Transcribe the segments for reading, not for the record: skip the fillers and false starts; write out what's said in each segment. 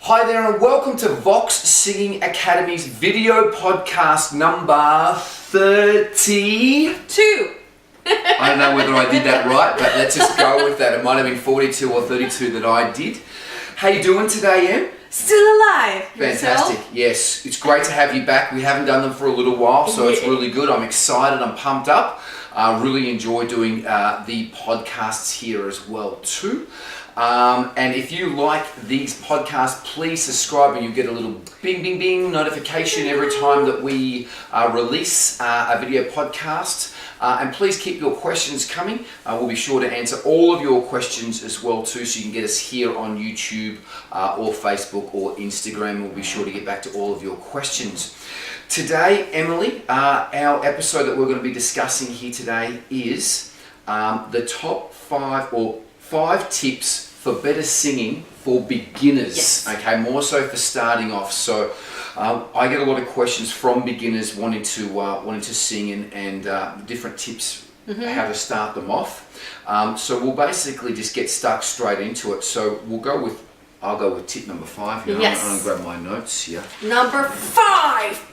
Hi there and welcome to Vox Singing Academy's video podcast number 32. I don't know whether I did that right, but let's just go with that. It might have been 42 or 32 that I did. How you doing today, Em? Still alive. Fantastic. Yourself? Yes, it's great to have you back. We haven't done them for a little while, so it's really good. I'm excited. I'm pumped up. I really enjoy doing the podcasts here as well too. And if you like these podcasts, please subscribe and you get a little bing bing bing notification every time that we release a video podcast. And please keep your questions coming. We'll be sure to answer all of your questions as well too, so you can get us here on YouTube or Facebook or Instagram. We'll be sure to get back to all of your questions. Today, Emily, our episode that we're going to be discussing here today is the top 5 tips for better singing for beginners. Yes. Okay, more so for starting off. So I get a lot of questions from beginners wanting to sing and different tips how to start them off. So we'll basically just get stuck straight into it. So I'll go with tip number 5 here. Yes. I'm going to grab my notes here. Number 5.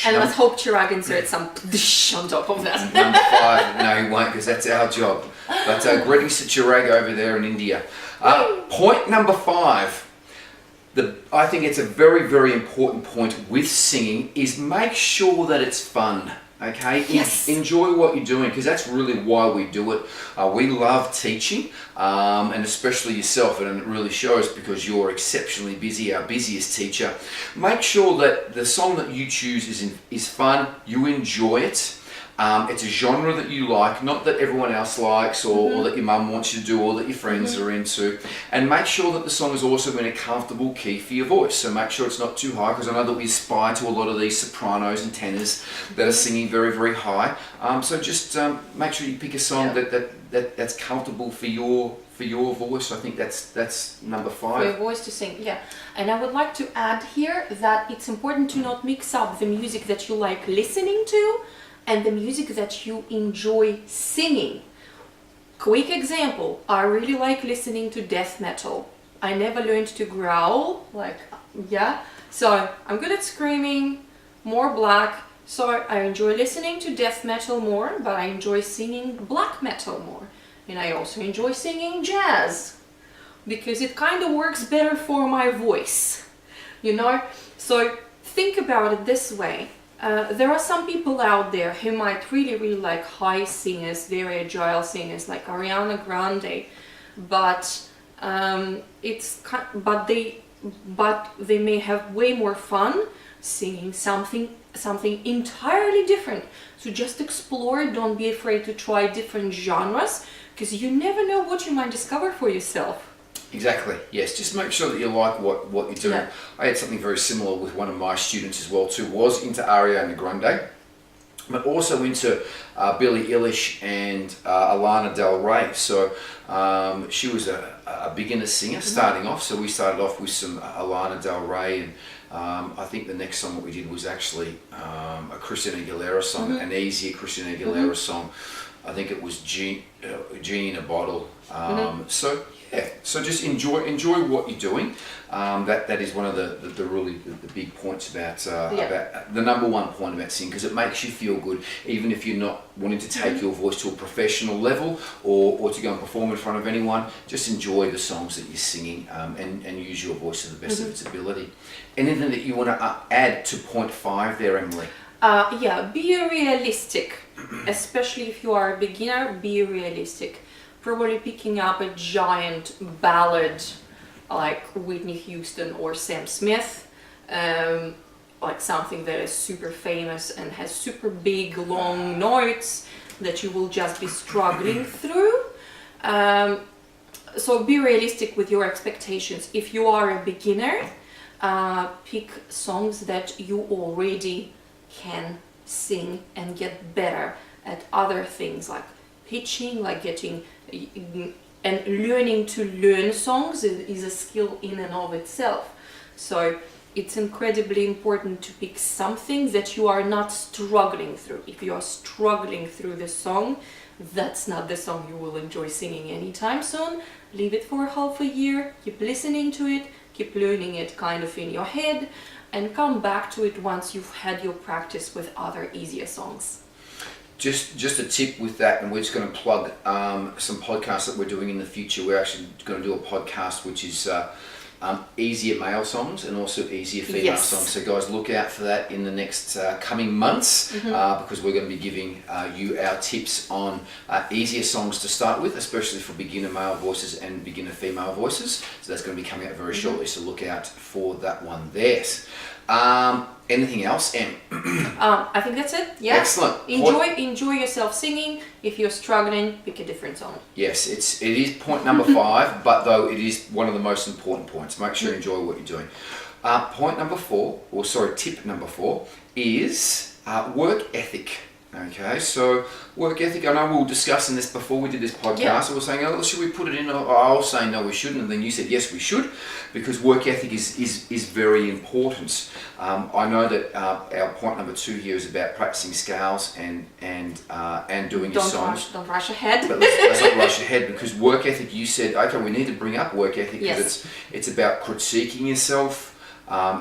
And let's hope Chirag inserts some on top of that. Number 5, no he won't, because that's our job. But greetings to Chirag over there in India. Point number 5, I think it's a very, very important point with singing, is make sure that it's fun. Okay, yes. Enjoy what you're doing, because that's really why we do it. We love teaching, and especially yourself, and it really shows because you're exceptionally busy, our busiest teacher. Make sure that the song that you choose is fun, you enjoy it. It's a genre that you like, not that everyone else likes or that your mum wants you to do or that your friends are into. And make sure that the song is also in a comfortable key for your voice. So make sure it's not too high, because I know that we aspire to a lot of these sopranos and tenors that are singing very, very high. So just make sure you pick a song that's comfortable for your voice. I think that's number 5. For your voice to sing, yeah. And I would like to add here that it's important to not mix up the music that you like listening to and the music that you enjoy singing. Quick example, I really like listening to death metal. I never learned to growl, so I'm good at screaming, more black, so I enjoy listening to death metal more, but I enjoy singing black metal more. And I also enjoy singing jazz, because it kind of works better for my voice, So think about it this way. There are some people out there who might really like high singers, very agile singers like Ariana Grande, but they may have way more fun singing something entirely different. So just explore, don't be afraid to try different genres, because you never know what you might discover for yourself. Exactly, yes. Just make sure that you like what you're doing. Yeah. I had something very similar with one of my students as well too, was into Ariana Grande, but also into Billie Eilish and Lana Del Rey. So she was a beginner singer starting off, so we started off with some Lana Del Rey, and I think the next song that we did was actually a Christina Aguilera song, an easier Christina Aguilera song. I think it was Genie in a Bottle. So just enjoy what you're doing. That is one of the big points about the number 1 point about singing, because it makes you feel good, even if you're not wanting to take your voice to a professional level or to go and perform in front of anyone. Just enjoy the songs that you're singing and use your voice to the best of its ability. Anything that you want to add to point 5 there, Emily? Be realistic, especially if you are a beginner. Be realistic. Probably picking up a giant ballad like Whitney Houston or Sam Smith, like something that is super famous and has super big long notes that you will just be struggling through. So be realistic with your expectations. If you are a beginner, pick songs that you already can sing and get better at other things like pitching, like getting and learning to learn songs is a skill in and of itself. So it's incredibly important to pick something that you are not struggling through. If you are struggling through the song, that's not the song you will enjoy singing anytime soon. Leave it for half a year, keep listening to it, keep learning it kind of in your head, and come back to it once you've had your practice with other easier songs. Just a tip with that, and we're just going to plug some podcasts that we're doing in the future. We're actually going to do a podcast which is easier male songs and also easier female songs. So guys, look out for that in the next coming months, because we're going to be giving you our tips on easier songs to start with, especially for beginner male voices and beginner female voices. So that's going to be coming out very shortly, so look out for that one there. Anything else, Em? I think that's it. Yeah. Excellent. Enjoy yourself singing. If you're struggling, pick a different song. Yes, it is point number 5, but though it is one of the most important points. Make sure you enjoy what you're doing. Tip number 4 is work ethic. Okay, so work ethic, I know we were discussing this before we did this podcast. I was saying, oh, should we put it in? I was saying, no, we shouldn't. And then you said, yes, we should, because work ethic is very important. I know that our point number 2 here is about practicing scales and doing your songs. Don't rush ahead. But let's not rush ahead, because work ethic, you said, okay, we need to bring up work ethic, because it's about critiquing yourself,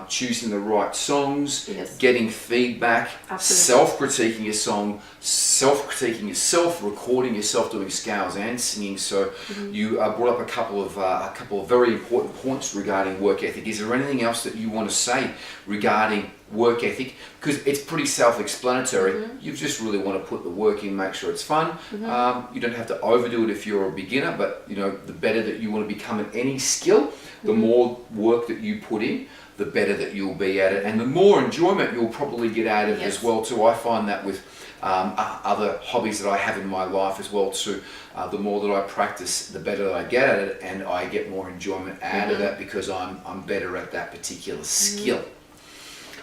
choosing the right songs, getting feedback, self-critiquing your song, self-critiquing yourself, recording yourself doing scales and singing. So you brought up a couple of very important points regarding work ethic. Is there anything else that you want to say regarding work ethic? Because it's pretty self-explanatory. You just really want to put the work in, make sure it's fun. You don't have to overdo it if you're a beginner, but you know, the better that you want to become at any skill, the more work that you put in, the better that you'll be at it, and the more enjoyment you'll probably get out of it as well too. I find that with other hobbies that I have in my life as well too. The more that I practice, the better that I get at it, and I get more enjoyment out of that, because I'm better at that particular skill.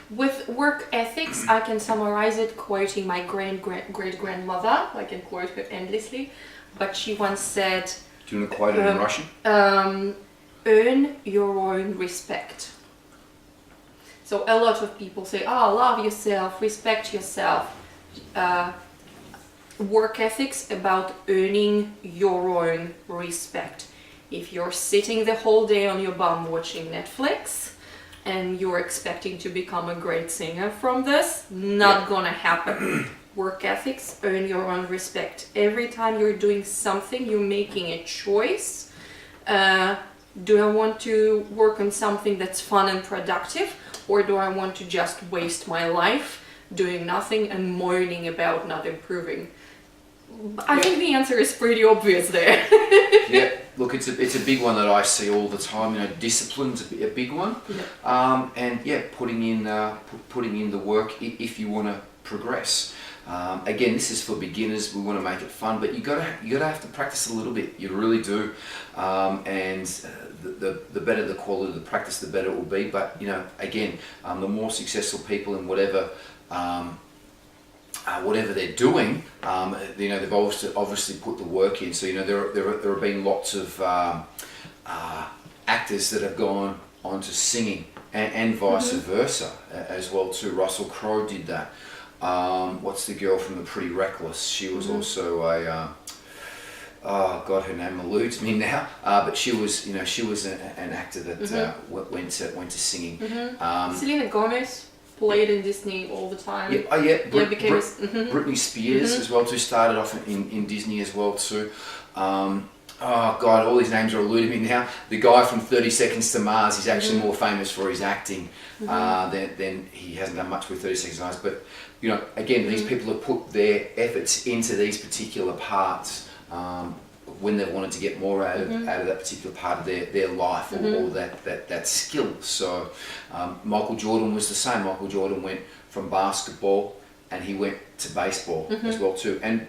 With work ethics, I can summarize it quoting my great-grandmother. I can quote her endlessly, but she once said, do you want to quote it in Russian? Earn your own respect. So a lot of people say, love yourself, respect yourself. Work ethics about earning your own respect. If you're sitting the whole day on your bum watching Netflix and you're expecting to become a great singer from this, not gonna happen. Work ethics, earn your own respect. Every time you're doing something, you're making a choice. Do I want to work on something that's fun and productive? Or do I want to just waste my life doing nothing and moaning about not improving? I think the answer is pretty obvious there. Look, it's a big one that I see all the time. You know, discipline's a big one, and putting in the work if you want to progress. Again, this is for beginners. We want to make it fun, but you gotta have to practice a little bit. You really do, and the better the quality of the practice, the better it will be. But you know, again, the more successful people in whatever they're doing, you know, they've obviously put the work in. So you know, there have been lots of actors that have gone on to singing, and vice versa as well too. Russell Crowe did that. What's the girl from The Pretty Reckless? She was also a her name eludes me now. But she was an actor that went to singing. Selena Gomez played in Disney all the time. Britney Spears as well too, started off in Disney as well too. All these names are eluding me now. The guy from 30 Seconds to Mars, he's actually more famous for his acting than he hasn't done much with 30 Seconds to Mars. But you know, again, these people have put their efforts into these particular parts when they wanted to get more out of that particular part of their life or that skill. So Michael Jordan was the same. Michael Jordan went from basketball and he went to baseball as well too, and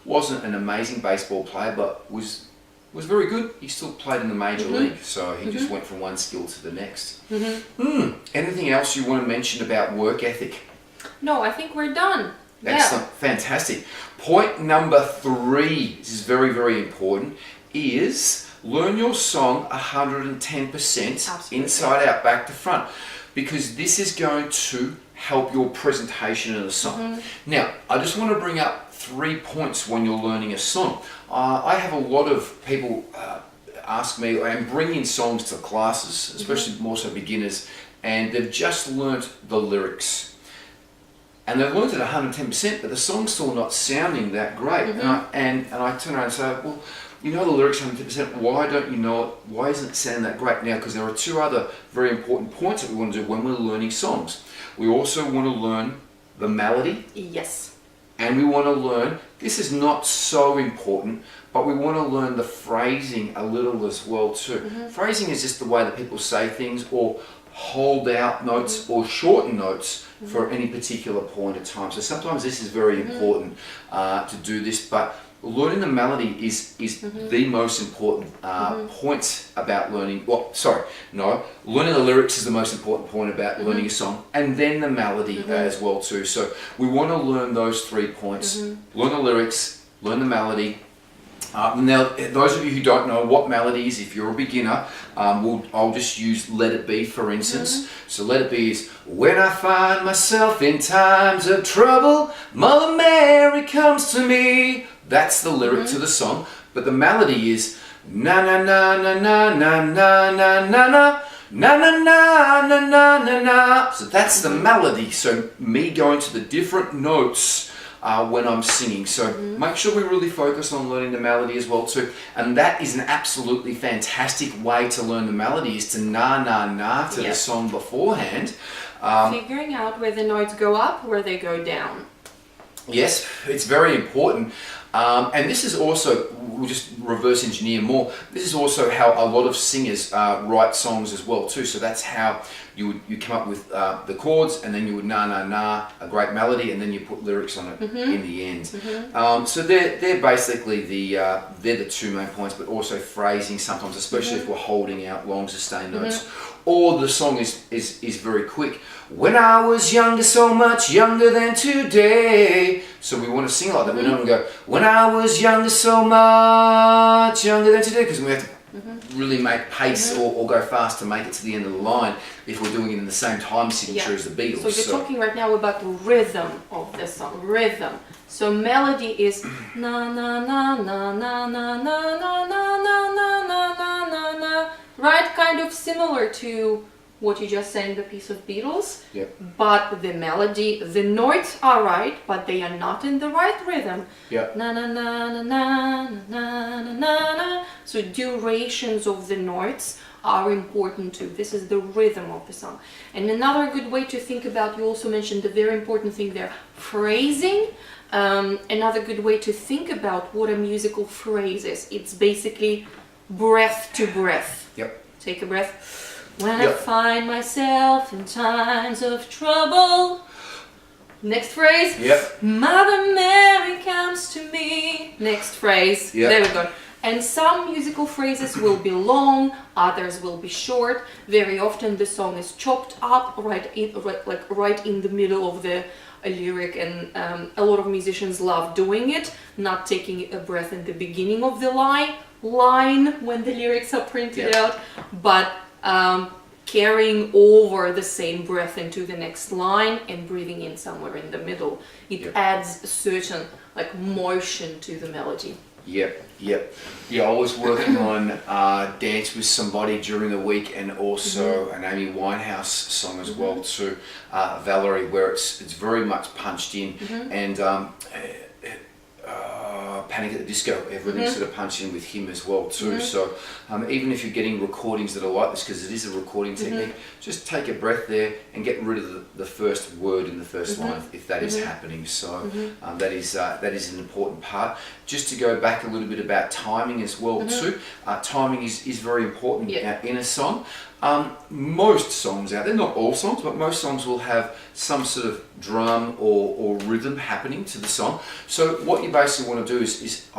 wasn't an amazing baseball player, but was very good. He still played in the major league, so he just went from one skill to the next. Anything else you want to mention about work ethic? No, I think we're done. Excellent, fantastic. Point number 3, this is very, very important, is learn your song 110% inside out, back to front, because this is going to help your presentation of the song. Now, I just want to bring up 3 points when you're learning a song. I have a lot of people ask me and bring in songs to classes, especially more so beginners, and they've just learnt the lyrics. And they've learnt it 110%, but the song's still not sounding that great. And I turn around and say, well, you know the lyrics 110%, why don't you know it? Why isn't it sounding that great? Now, because there are two other very important points that we want to do when we're learning songs. We also want to learn the melody. Yes. And we want to learn, this is not so important, but we want to learn the phrasing a little as well too. Phrasing is just the way that people say things or hold out notes or shorten notes for any particular point of time. So sometimes this is very important to do this, but learning the melody is the most important point about learning. Learning the lyrics is the most important point about learning a song, and then the melody as well too. So we want to learn those 3 points: learn the lyrics, learn the melody. Now, those of you who don't know what melody is, if you're a beginner, I'll just use Let It Be for instance. So Let It Be is, when I find myself in times of trouble, Mother Mary comes to me. That's the lyric to the song, but the melody is na na na na na na na na na na na na na na na na na. So that's the melody. So me going to the different notes when I'm singing. So make sure we really focus on learning the melody as well too. And that is an absolutely fantastic way to learn the melody, is to na na na to the song beforehand. Figuring out where the notes go up, where they go down. Yes, it's very important. And this is also, we'll just reverse engineer more, this is also how a lot of singers write songs as well too. So that's how you come up with the chords, and then you would na na na, a great melody, and then you put lyrics on it in the end. So they're basically they're the two main points, but also phrasing sometimes, especially if we're holding out long sustained notes, or the song is very quick. When I was younger, so much younger than today. So we want to sing like that. We don't want to go, when I was younger, so much younger than today, because we have to really make pace or go fast to make it to the end of the line if we're doing it in the same time signature as the Beatles. So you're talking right now about the rhythm of the song, rhythm. So melody is na na na na na na na na na na na na na na, right? Kind of similar to what you just sang, the piece of Beatles. But the melody, the notes are right, but they are not in the right rhythm. Na na na na na na na na na. So durations of the notes are important too. This is the rhythm of the song. And another good way to think about, you also mentioned the very important thing there, phrasing. Another good way to think about what a musical phrase is, it's basically breath to breath. Take a breath. When I find myself in times of trouble. Next phrase. Mother Mary comes to me. Next phrase. There we go. And some musical phrases will be long, others will be short. Very often the song is chopped up right in the middle of the lyric, and a lot of musicians love doing it, not taking a breath in the beginning of the line when the lyrics are printed out, but carrying over the same breath into the next line and breathing in somewhere in the middle. It adds a certain motion to the melody. I was working on Dance With Somebody during the week, and also an Amy Winehouse song as well too, Valerie, where it's very much punched in, and Panic at the Disco, everything's sort of punched in with him as well too. So even if you're getting recordings that are like this, because it is a recording technique, just take a breath there and get rid of the first word in the first line if that is happening. So that is an important part. Just to go back a little bit about timing as well too. Timing is very important in a song. Most songs out there, not all songs, but most songs will have some sort of drum or rhythm happening to the song. So what you basically want to do is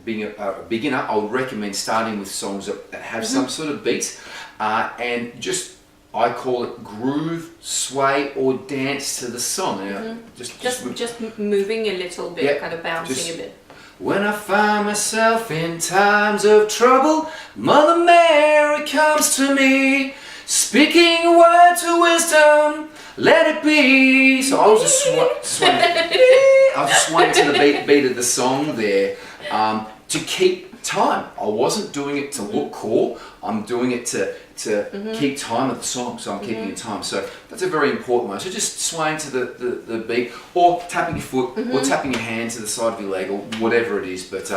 being a beginner, I would recommend starting with songs that have some sort of beat, and just, I call it groove, sway, or dance to the song. Just moving a little bit, kind of bouncing a bit. When I find myself in times of trouble, Mother Mary comes to me, speaking a word to wisdom, let it be. So I was just swaying to the beat of the song there. to keep time. I wasn't doing it to look cool. I'm doing it to keep time of the song, so I'm keeping in time. So that's a very important one. So just swaying to the beat, or tapping your foot, or tapping your hand to the side of your leg, or whatever it is. But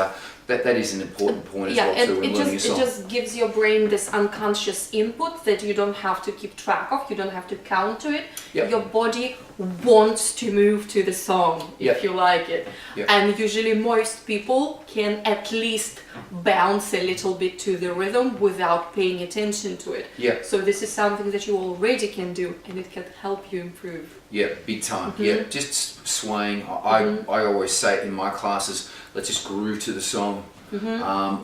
that is an important point as well too when learning a song. It just gives your brain this unconscious input that you don't have to keep track of, you don't have to count to it. Yep. Your body wants to move to the song if you like it. Yep. And usually most people can at least bounce a little bit to the rhythm without paying attention to it. Yeah. So this is something that you already can do, and it can help you improve. Yeah, big time. Yeah, just swaying. I always say in my classes, let's just groove to the song,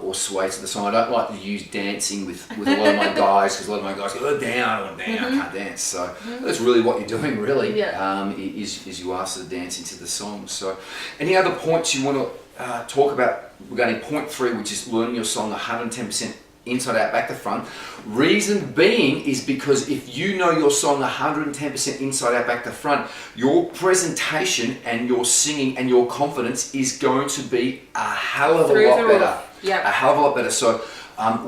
or sway to the song. I don't like to use dancing with a lot of my guys, because a lot of my guys go, oh, down, I don't want to dance, I can't dance. So that's really what you're doing, really, is you are sort of dancing to the song. So any other points you want to talk about? We're going to point 3, which is learning your song 110% inside out, back to front. Reason being is because if you know your song 110% inside out, back to front, your presentation and your singing and your confidence is going to be a hell of a lot better. Yeah. A hell of a lot better. So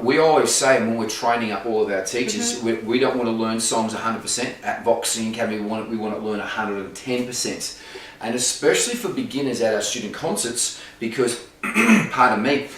we always say when we're training up all of our teachers, we don't want to learn songs 100%. At Vox Singing Academy, we want to learn 110%. And especially for beginners at our student concerts, because, pardon me,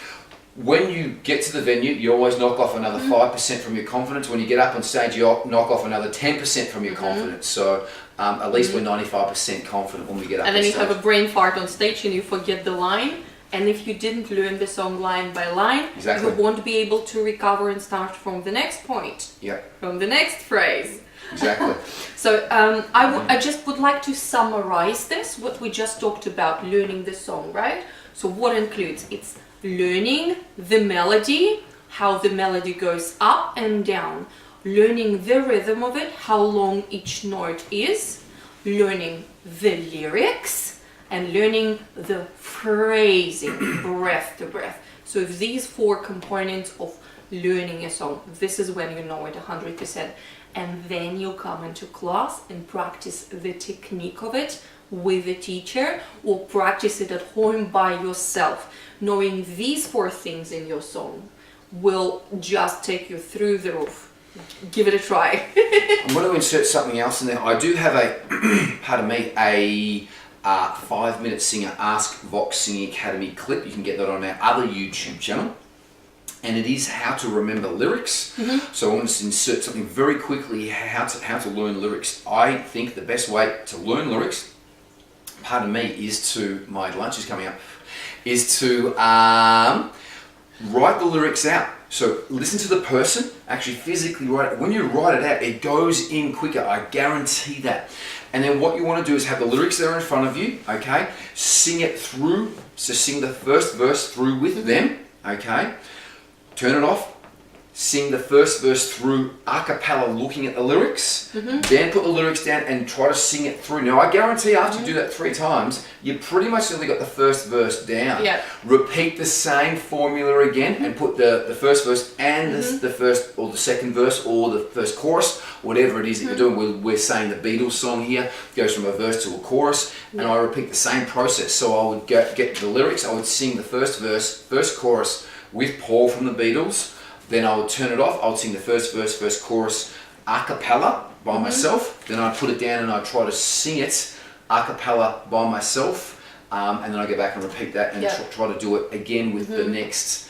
when you get to the venue, you always knock off another 5% from your confidence. When you get up on stage, you knock off another 10% from your confidence. So at least we're 95% confident when we get up on stage. And then you have a brain fart on stage and you forget the line. And if you didn't learn the song line by line, you won't be able to recover and start from the next point, from the next phrase. Exactly. So I just would like to summarize this, what we just talked about, learning the song, right? So what includes? It's learning the melody, how the melody goes up and down, learning the rhythm of it, how long each note is, learning the lyrics, and learning the phrasing, breath to breath. So these 4 components of learning a song, this is when you know it 100%. And then you come into class and practice the technique of it with a teacher, or practice it at home by yourself. Knowing these 4 things in your song will just take you through the roof. Give it a try. I'm going to insert something else in there. I do have a 5-minute singer Ask Vox Singing Academy clip. You can get that on our other YouTube channel. And it is how to remember lyrics. So I want to insert something very quickly, how to learn lyrics. I think the best way to learn lyrics, pardon me, is to, my lunch is coming up, is to write the lyrics out. So listen to the person, actually physically write it. When you write it out, it goes in quicker, I guarantee that. And then what you want to do is have the lyrics there in front of you, okay? Sing it through, so sing the first verse through with them, okay? Turn it off, sing the first verse through a cappella looking at the lyrics, then put the lyrics down and try to sing it through. Now I guarantee after you do that 3 times, you pretty much only got the first verse down. Repeat the same formula again and put the first verse and the first or the second verse or the first chorus, whatever it is that you're doing. We're saying the Beatles song here goes from a verse to a chorus, and I repeat the same process. So I would get the lyrics, I would sing the first verse, first chorus with Paul from the Beatles. Then I would turn it off, I would sing the first verse, first chorus a cappella by myself. Then I'd put it down and I'd try to sing it a cappella by myself. And then I go back and repeat that and try to do it again with the next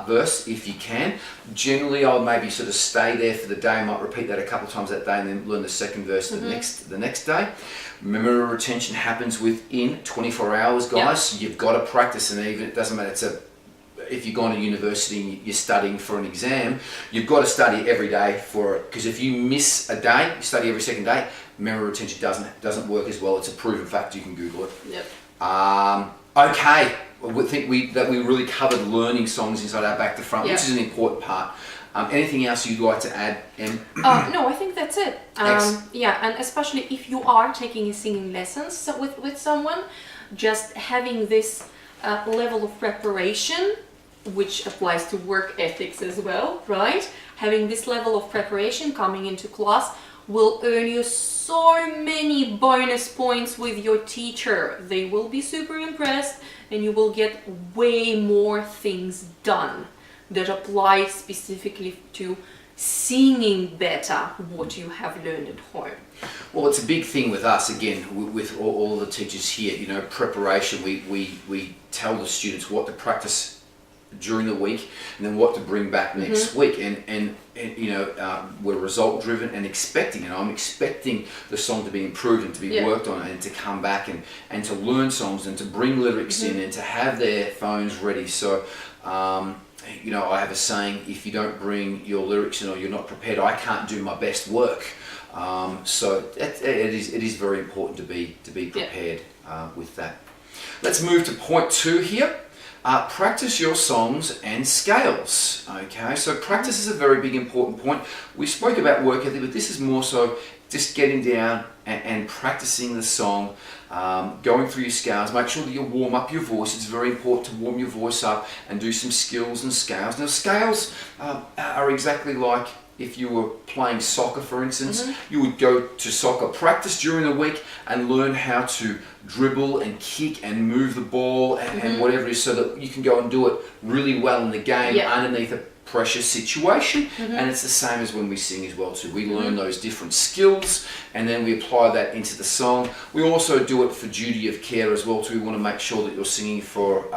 verse if you can. Generally I'll maybe sort of stay there for the day, I might repeat that a couple of times that day and then learn the second verse the next day. Memory retention happens within 24 hours, guys. You've got to practice, and even it doesn't matter, if you're going to university and you're studying for an exam, you've got to study every day for it, because if you miss a day, you study every second day, memory retention doesn't work as well. It's a proven fact. You can Google it. Okay, we think that we really covered learning songs inside out, back to front, which is an important part. Anything else you'd like to add, Em? No, I think that's it. And especially if you are taking a singing lessons with someone, just having this level of preparation, which applies to work ethics as well, right? Having this level of preparation coming into class will earn you so many bonus points with your teacher. They will be super impressed and you will get way more things done that apply specifically to singing better what you have learned at home. Well, it's a big thing with us, again, with all the teachers here, you know, preparation. We tell the students what to practice during the week and then what to bring back next week, and you know, we're result driven and expecting, and I'm expecting the song to be improved and to be worked on and to come back and to learn songs and to bring lyrics in and to have their phones ready. So you know, I have a saying, if you don't bring your lyrics in or you're not prepared, I can't do my best work. So it is very important to be prepared with that. Let's move to point 2 here. Practice your songs and scales. Okay, so practice is a very big important point. We spoke about work ethic, but this is more so just getting down and practicing the song, going through your scales. Make sure that you warm up your voice. It's very important to warm your voice up and do some skills and scales. Now, scales are exactly like if you were playing soccer, for instance. You would go to soccer practice during the week and learn how to dribble and kick and move the ball and whatever it is, so that you can go and do it really well in the game underneath a pressure situation. And it's the same as when we sing as well too. We learn those different skills and then we apply that into the song. We also do it for duty of care as well too. We want to make sure that you're singing for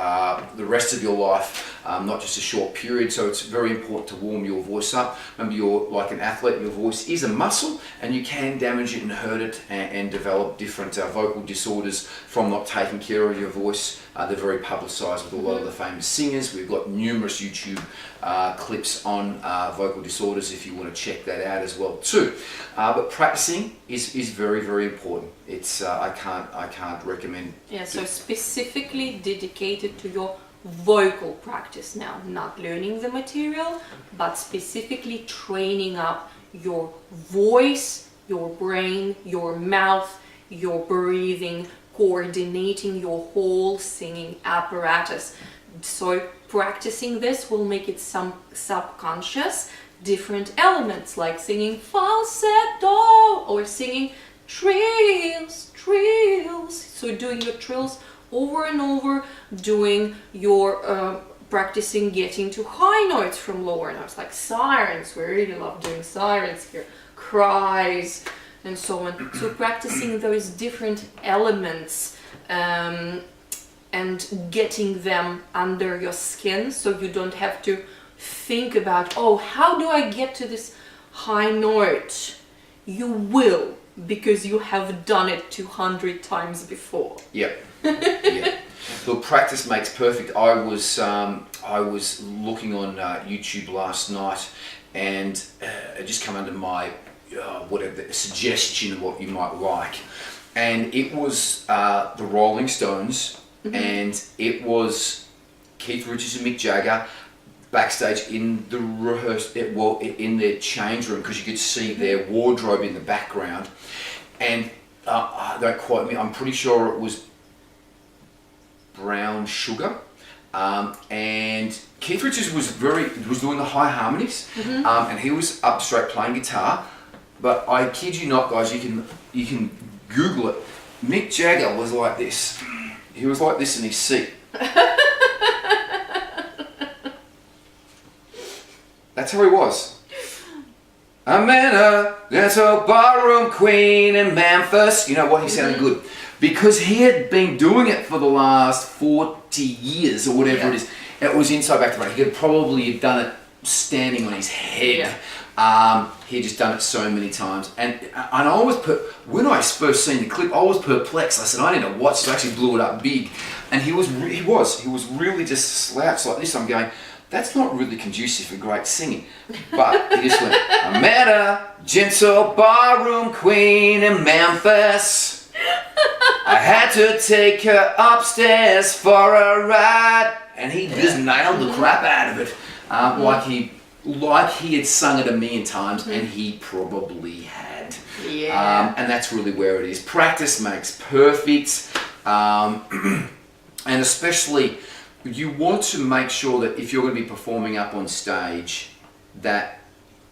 the rest of your life, not just a short period. So it's very important to warm your voice up. Remember, you're like an athlete, your voice is a muscle and you can damage it and hurt it and develop different vocal disorders from not taking care of your voice. They're very publicised with a lot of the famous singers. We've got numerous YouTube clips on vocal disorders if you want to check that out as well too. But practicing is very, very important. It's I can't recommend. Yeah, so specifically dedicated to your vocal practice now, not learning the material, but specifically training up your voice, your brain, your mouth, your breathing, coordinating your whole singing apparatus. So practicing this will make it some subconscious, different elements like singing falsetto or singing trills. So doing your trills over and over, doing your practicing getting to high notes from lower notes like sirens. We really love doing sirens here, cries, and so on. So practicing those different elements and getting them under your skin, so you don't have to think about, oh, how do I get to this high note? You will, because you have done it 200 times before. Yep. Yeah. Look, practice makes perfect. I was looking on YouTube last night, and it just come under my whatever suggestion of what you might like, and it was the Rolling Stones, and it was Keith Richards and Mick Jagger backstage in the in their change room, because you could see their wardrobe in the background, and don't quote me, I'm pretty sure it was Brown Sugar, and Keith Richards was doing the high harmonies, and he was up straight playing guitar. But I kid you not, guys, you can Google it. Mick Jagger was like this. He was like this in his seat. That's how he was. I met a little barroom queen in Memphis. You know what? He sounded good. Because he had been doing it for the last 40 years or whatever it is. It was inside back to front. He could probably have done it standing on his head. He had just done it so many times. And I always when I first seen the clip, I was perplexed. I said, I need to watch. So I actually blew it up big. And he was really just slouched like this. I'm going, that's not really conducive for great singing. But he just went, I met a gentle barroom queen in Memphis. I had to take her upstairs for a ride. And he just nailed the crap out of it. Like he had sung it a million times, and he probably had. Yeah. And that's really where it is. Practice makes perfect. And especially, you want to make sure that if you're going to be performing up on stage, that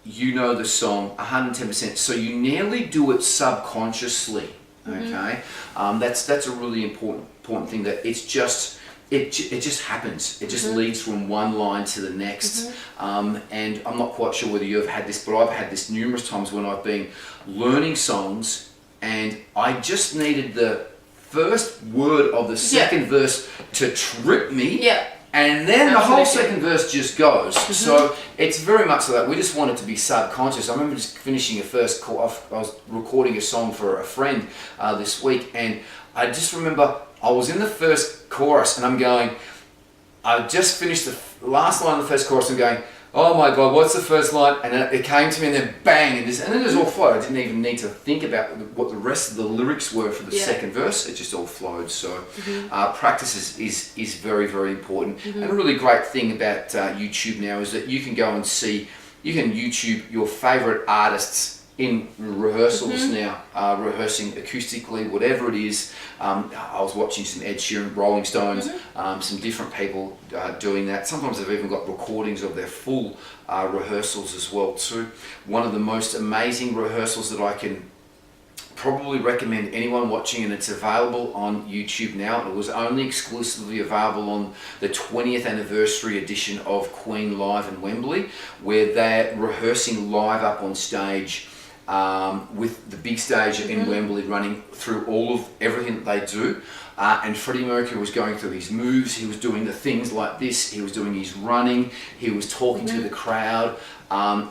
you know the song 110%, so you nearly do it subconsciously. Okay, that's a really important thing, that it's just it just happens. It just leads from one line to the next. And I'm not quite sure whether you've had this, but I've had this numerous times when I've been learning songs and I just needed the first word of the second verse to trip me. Yeah. And then the whole second verse just goes. So it's very much like that. We just want it to be subconscious. I remember just finishing a first call. I was recording a song for a friend this week, and I just remember I was in the first chorus, and I'm going, I just finished the last line of the first chorus, and going, oh my God, what's the first line? And then it came to me, and then bang, and then it was all flowed. I didn't even need to think about what the rest of the lyrics were for the second verse. It just all flowed. So practice is very, very important. And a really great thing about YouTube now is that you can go and see, you can YouTube your favorite artists in rehearsals now, rehearsing acoustically, whatever it is. I was watching some Ed Sheeran, Rolling Stones, some different people doing that. Sometimes they've even got recordings of their full rehearsals as well too. One of the most amazing rehearsals that I can probably recommend anyone watching, and it's available on YouTube now. It was only exclusively available on the 20th anniversary edition of Queen Live in Wembley, where they're rehearsing live up on stage. With the big stage in Wembley running through everything that they do, and Freddie Mercury was going through his moves. He was doing the things like this. He was doing his running. He was talking to the crowd.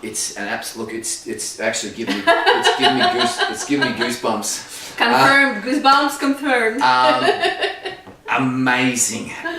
It's an absolute. It's actually giving me goosebumps. Confirmed. Goosebumps confirmed.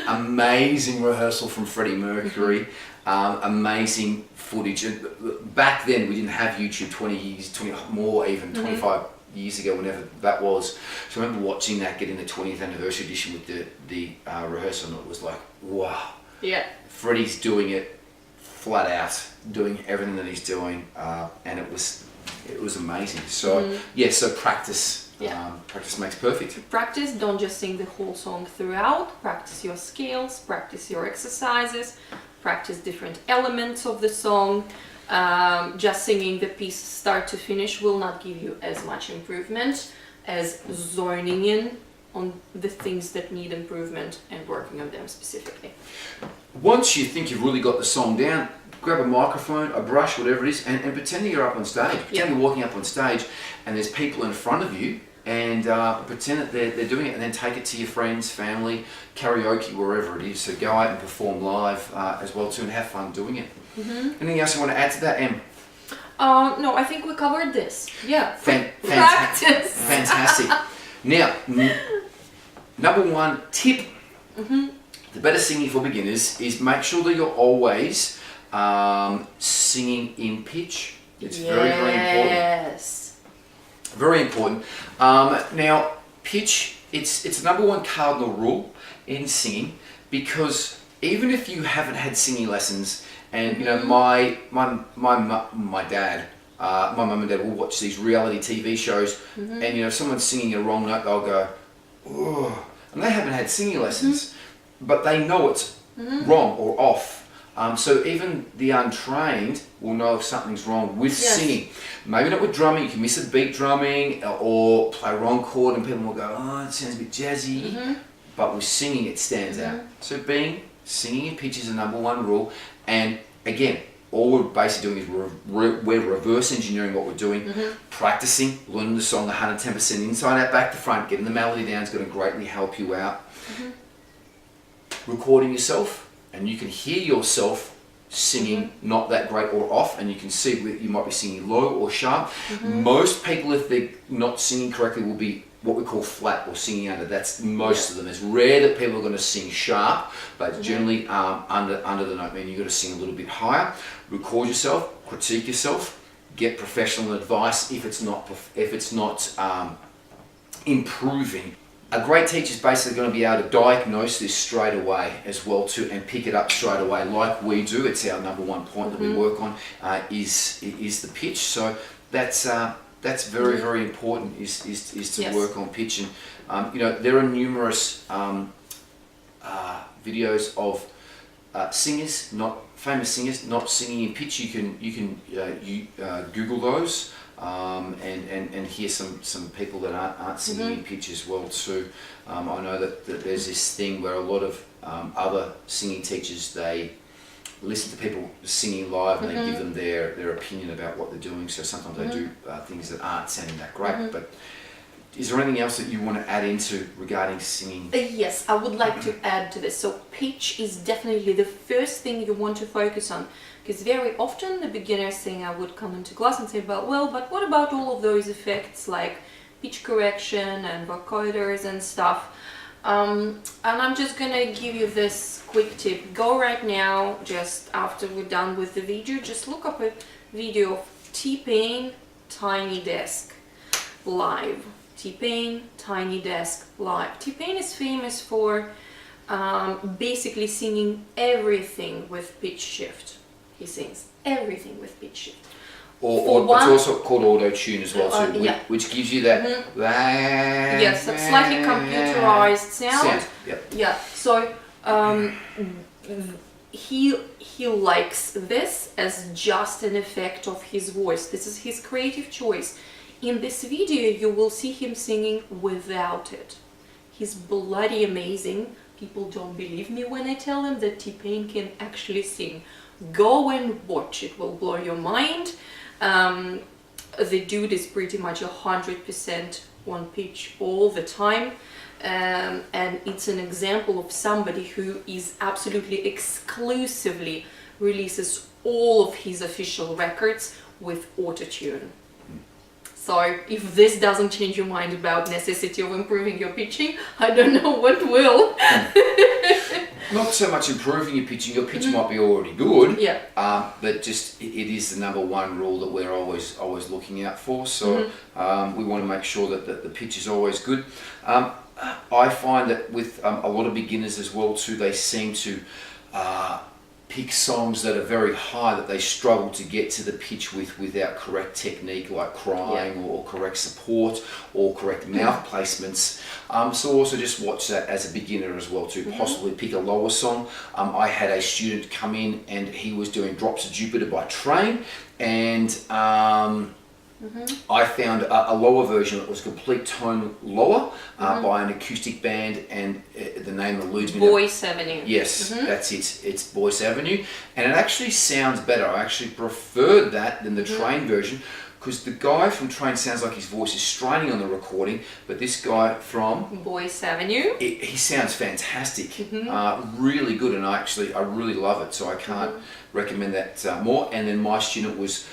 Amazing rehearsal from Freddie Mercury. Amazing footage. And back then we didn't have YouTube 25 years ago, whenever that was. So I remember watching that, getting the 20th anniversary edition with the rehearsal, and it was like, wow. Yeah. Freddie's doing it flat out, doing everything that he's doing, and it was amazing. So so practice. Practice makes perfect. Practice, don't just sing the whole song throughout. Practice your scales, practice your exercises, practice different elements of the song. Just singing the piece start to finish will not give you as much improvement as zoning in on the things that need improvement and working on them specifically. Once you think you've really got the song down, grab a microphone, a brush, whatever it is, and pretend you're up on stage. Pretend you're walking up on stage and there's people in front of you, and pretend that they're doing it, and then take it to your friends, family, karaoke, wherever it is. So go out and perform live as well too, and have fun doing it. Anything else you want to add to that, Em? No, I think we covered this. Yeah. Practice. Fantastic. Now, number one tip, the better singing for beginners is make sure that you're always singing in pitch. It's very, very important. Yes. Very important. Now, pitch, it's the number one cardinal rule in singing, because even if you haven't had singing lessons, and you know, my dad, my mum and dad will watch these reality TV shows, and you know, if someone's singing a wrong note, they'll go, oh, and they haven't had singing lessons, but they know it's wrong or off. So even the untrained will know if something's wrong with singing. Maybe not with drumming, you can miss a beat drumming or play a wrong chord and people will go, oh, it sounds a bit jazzy. But with singing it stands out. So singing in pitch is the number one rule. And again, all we're basically doing is we're reverse engineering what we're doing. Practicing, learning the song 110% inside out, back to front, getting the melody down is going to greatly help you out. Recording yourself, and you can hear yourself singing not that great or off, and you can see you might be singing low or sharp. Most people, if they're not singing correctly, will be what we call flat or singing under. That's most of them. It's rare that people are going to sing sharp, but generally under the note, meaning you've got to sing a little bit higher. Record yourself, critique yourself, get professional advice if it's not improving. A great teacher is basically going to be able to diagnose this straight away as well too, and pick it up straight away like we do. It's our number one point that we work on is the pitch. So that's very, very important is to work on pitch. And you know, there are numerous videos of singers, not famous singers, not singing in pitch. You can Google those and hear some people that aren't singing in pitch as well too. I know that there's this thing where a lot of other singing teachers, they listen to people singing live and they give them their opinion about what they're doing. So sometimes they do things that aren't sounding that great. But is there anything else that you want to add into regarding singing? Yes, I would like to add to this. So pitch is definitely the first thing you want to focus on, because very often the beginner singer would come into class and say, but what about all of those effects like pitch correction and vocoders and stuff? And I'm just gonna give you this quick tip. Go right now, just after we're done with the video, just look up a video of T-Pain Tiny Desk live. T-Pain Tiny Desk live. T-Pain is famous for basically singing everything with pitch shift. He sings everything with pitch shift. Or it's also called auto-tune as well too, which gives you that... Yes, that slightly computerized sound. Yep. Yeah, so he likes this as just an effect of his voice. This is his creative choice. In this video, you will see him singing without it. He's bloody amazing. People don't believe me when I tell them that T-Pain can actually sing. Go and watch, it will blow your mind. The dude is pretty much 100% on pitch all the time. And it's an example of somebody who is absolutely exclusively releases all of his official records with autotune. So if this doesn't change your mind about necessity of improving your pitching, I don't know what will. Not so much improving your pitching might be already good, but just it is the number one rule that we're always looking out for. So we want to make sure that the pitch is always good. I find that with a lot of beginners as well too, they seem to pick songs that are very high that they struggle to get to the pitch without correct technique, like crying or correct support or correct mouth placements. So also just watch that as a beginner as well to possibly pick a lower song. I had a student come in and he was doing Drops of Jupiter by Train, and I found a lower version that was a complete tone lower by an acoustic band, and the name eludes me. Voice Avenue. Yes, that's it. It's Voice Avenue, and it actually sounds better. I actually preferred that than the Train version, because the guy from Train sounds like his voice is straining on the recording, but this guy from Voice Avenue, he sounds fantastic, really good, and I really love it. So I can't recommend that more. And then my student was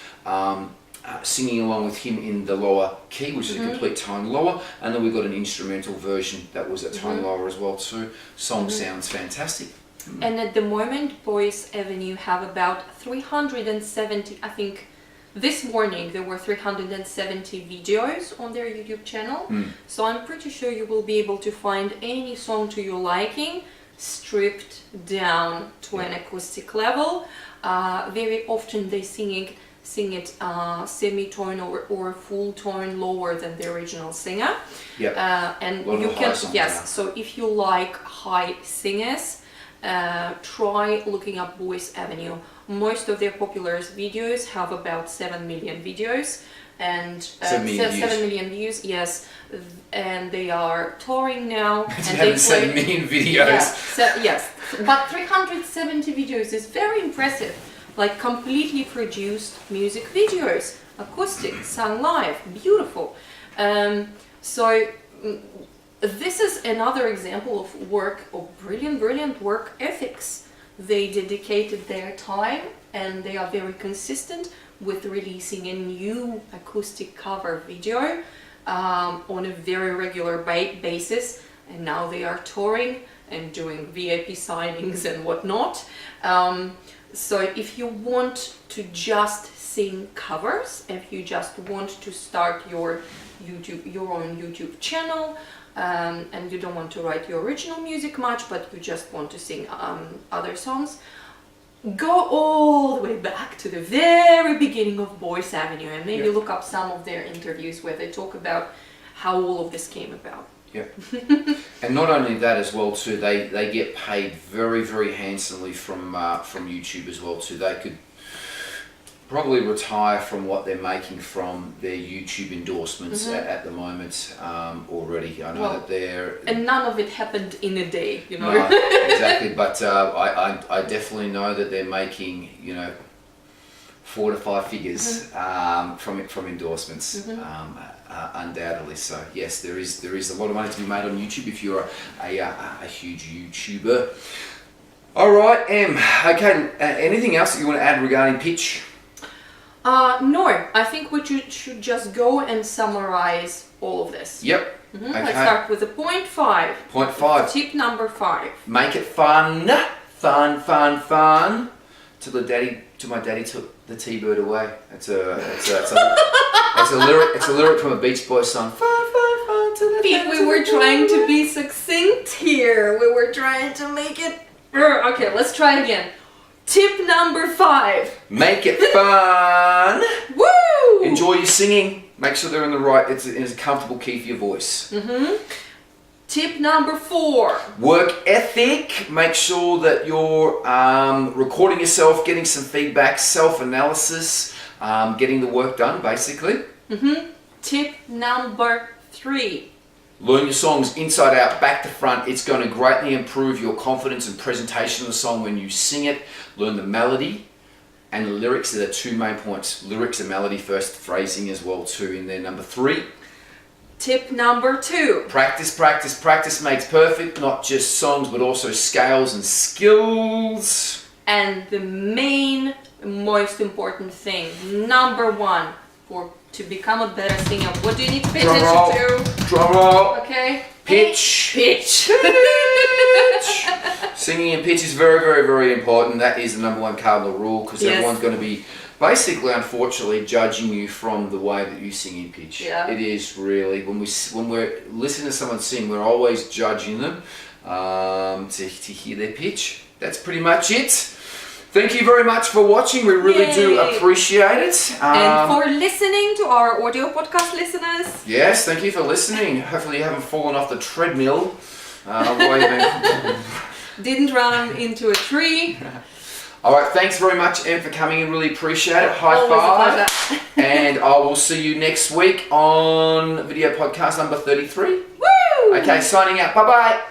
singing along with him in the lower key, which is a complete tone lower, and then we got an instrumental version that was a tone lower as well too. Song sounds fantastic. And at the moment, Voice Avenue have about 370, I think this morning there were 370 videos on their YouTube channel. So I'm pretty sure you will be able to find any song to your liking, stripped down to an acoustic level. Very often they sing it semitone or full tone lower than the original singer. And you can so if you like high singers, try looking up Voice Avenue. Most of their popular videos have about 7 million videos and 7 million views, yes, and they are touring now. And they 7 million videos. Yes, but 370 videos is very impressive. Like completely produced music videos, acoustic, sung live, beautiful. So this is another example of brilliant work ethics. They dedicated their time and they are very consistent with releasing a new acoustic cover video on a very regular basis. And now they are touring and doing VIP signings and whatnot. So if you want to just sing covers, if you just want to start your own YouTube channel, and you don't want to write your original music much, but you just want to sing other songs, go all the way back to the very beginning of Voice Avenue and maybe look up some of their interviews where they talk about how all of this came about. Yeah. And not only that as well too, they get paid very, very handsomely from YouTube as well too. They could probably retire from what they're making from their YouTube endorsements at the moment already. I know that they're... And none of it happened in a day, you know. No, exactly. But I definitely know that they're making, 4 to 5 figures from endorsements, undoubtedly. So yes, there is a lot of money to be made on YouTube if you're a huge YouTuber. All right, Em. Okay. Anything else that you want to add regarding pitch? No, I think we should just go and summarize all of this. Yep. Okay. Let's start with the point 5. Point 5. Tip number 5. Make it fun. Fun. Till my daddy took the T-bird away. It's a lyric. It's a lyric from a Beach Boys song. Fun. Till the Pete, we were trying to be succinct here. We were trying to make it. Okay, let's try again. Tip number 5. Make it fun. Woo! Enjoy your singing. Make sure they're in the right. It's in a comfortable key for your voice. Tip number 4. Work ethic. Make sure that you're recording yourself, getting some feedback, self-analysis, getting the work done, basically. Tip number 3. Learn your songs inside out, back to front. It's going to greatly improve your confidence and presentation of the song when you sing it. Learn the melody and the lyrics. Are the 2 main points. Lyrics and melody first, phrasing as well too in there. Number 3. Tip number 2. Practice makes perfect. Not just songs, but also scales and skills. And the most important thing, number 1, to become a better singer, what do you need to pay attention to? Drum roll. Okay. Pitch. Singing in pitch is very, very, very important. That is the number 1 cardinal rule, because everyone's going to be basically, unfortunately, judging you from the way that you sing in pitch. Yeah. It is really, when we're listening to someone sing, we're always judging them to hear their pitch. That's pretty much it. Thank you very much for watching. We really do appreciate it. And for listening to our audio podcast listeners. Yes, thank you for listening. Hopefully you haven't fallen off the treadmill. Didn't run into a tree. All right, thanks very much, Em, for coming in. Really appreciate it. High Always five. a pleasure. And I will see you next week on video podcast number 33. Woo! Okay, signing out. Bye-bye.